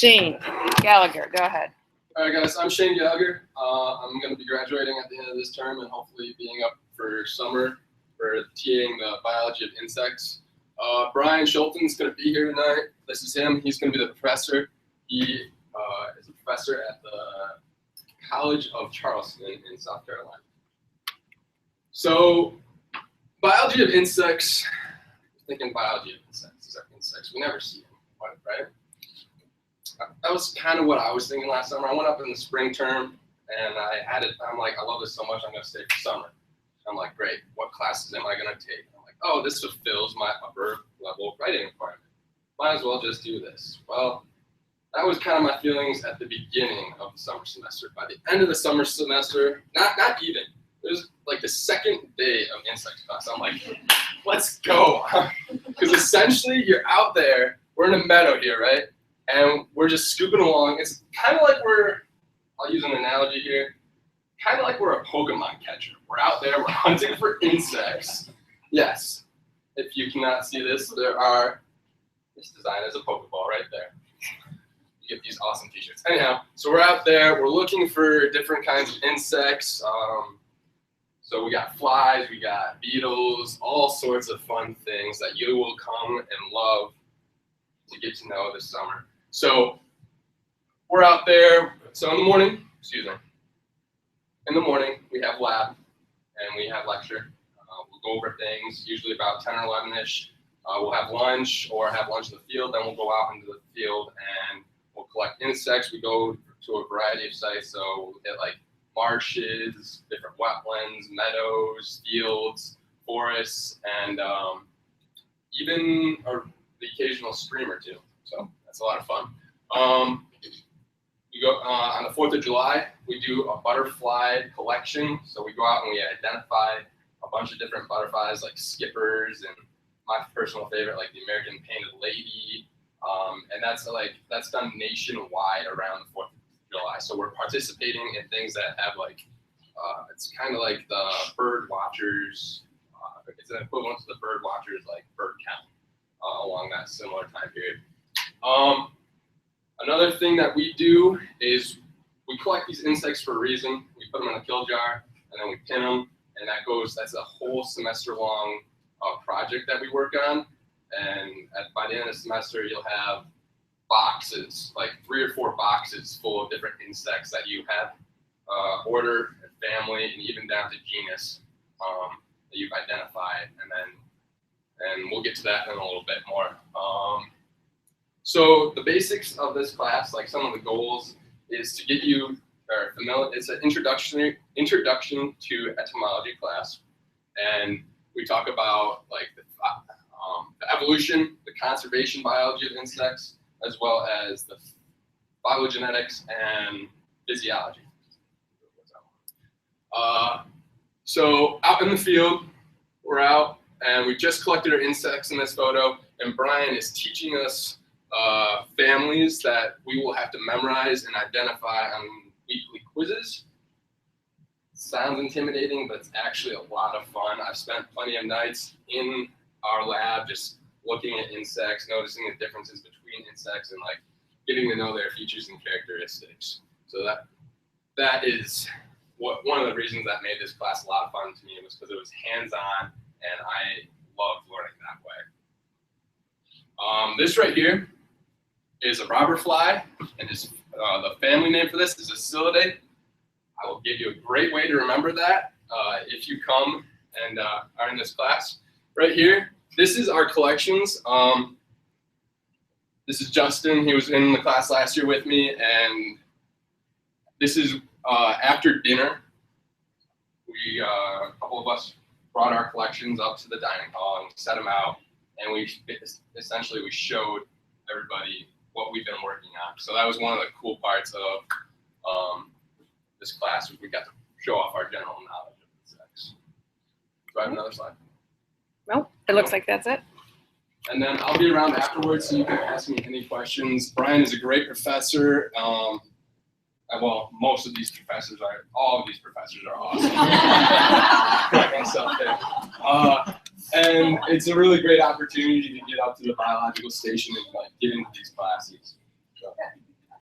Shane Gallagher, go ahead. All right, guys, I'm Shane Gallagher. I'm going to be graduating at the end of this term and hopefully being up for summer for TAing the biology of insects. Brian Schulten's going to be here tonight. This is him. He's going to be the professor. He is a professor at the College of Charleston in South Carolina. So, biology of insects. Thinking biology of insects. These are insects. We never see them, right? That was kind of what I was thinking last summer. I went up in the spring term and I'm like, I love this so much, I'm going to stay for summer. I'm like, great, what classes am I going to take? I'm like, oh, this fulfills my upper level writing requirement. Might as well just do this. Well, that was kind of my feelings at the beginning of the summer semester. By the end of the summer semester, not even, it was like the second day of insect class. I'm like, let's go. Because essentially you're out there, we're in a meadow here, right? And we're just scooping along. It's kind of like I'll use an analogy here, kind of like we're a Pokemon catcher. We're out there, we're hunting for insects. Yes, if you cannot see this, this design is a Pokeball right there. You get these awesome t-shirts. Anyhow, so we're out there, we're looking for different kinds of insects. So we got flies, we got beetles, all sorts of fun things that you will come and love to get to know this summer. So we're out there. So in the morning, in the morning we have lab and we have lecture. We'll go over things, usually about 10 or 11-ish. We'll have lunch or have lunch in the field. Then we'll go out into the field and we'll collect insects. We go to a variety of sites. So we'll hit like marshes, different wetlands, meadows, fields, forests, and even the occasional stream or two. So that's a lot of fun. We go on the 4th of July, we do a butterfly collection. So we go out and we identify a bunch of different butterflies like skippers and my personal favorite, like the American painted lady. And that's done nationwide around the 4th of July. So we're participating in things that have it's kind of like the bird watchers. It's an equivalent to the bird watchers, like bird count along that similar time period. Another thing that we do is we collect these insects for a reason. We put them in a kill jar and then we pin them, and that's a whole semester long project that we work on. And by the end of the semester, you'll have boxes, like 3 or 4 boxes full of different insects that you have order and family and even down to genus that you've identified. And we'll get to that in a little bit more. So the basics of this class, like some of the goals, is to get you familiar. It's an introduction to entomology class, and we talk about like the evolution, the conservation biology of insects, as well as the phylogenetics and physiology. So out in the field, we're out, and we just collected our insects in this photo, and Brian is teaching us families that we will have to memorize and identify on weekly quizzes. Sounds intimidating, but it's actually a lot of fun. I've spent plenty of nights in our lab just looking at insects, noticing the differences between insects, and like getting to know their features and characteristics. So that is one of the reasons that made this class a lot of fun to me, was because it was hands-on and I loved learning that way. This right here is a robber fly, and the family name for this is Ascillidae. I will give you a great way to remember that if you come and are in this class. Right here, this is our collections. This is Justin. He was in the class last year with me, and this is after dinner. A couple of us brought our collections up to the dining hall and set them out, and we showed everybody what we've been working on. So that was one of the cool parts of this class. We got to show off our general knowledge of insects. Do I have another slide? Nope, it looks like that's it. And then I'll be around afterwards, so you can ask me any questions. Brian is a great professor. Well, most of these professors all of these professors are awesome. And it's a really great opportunity to get up to the biological station and like get into these classes. So.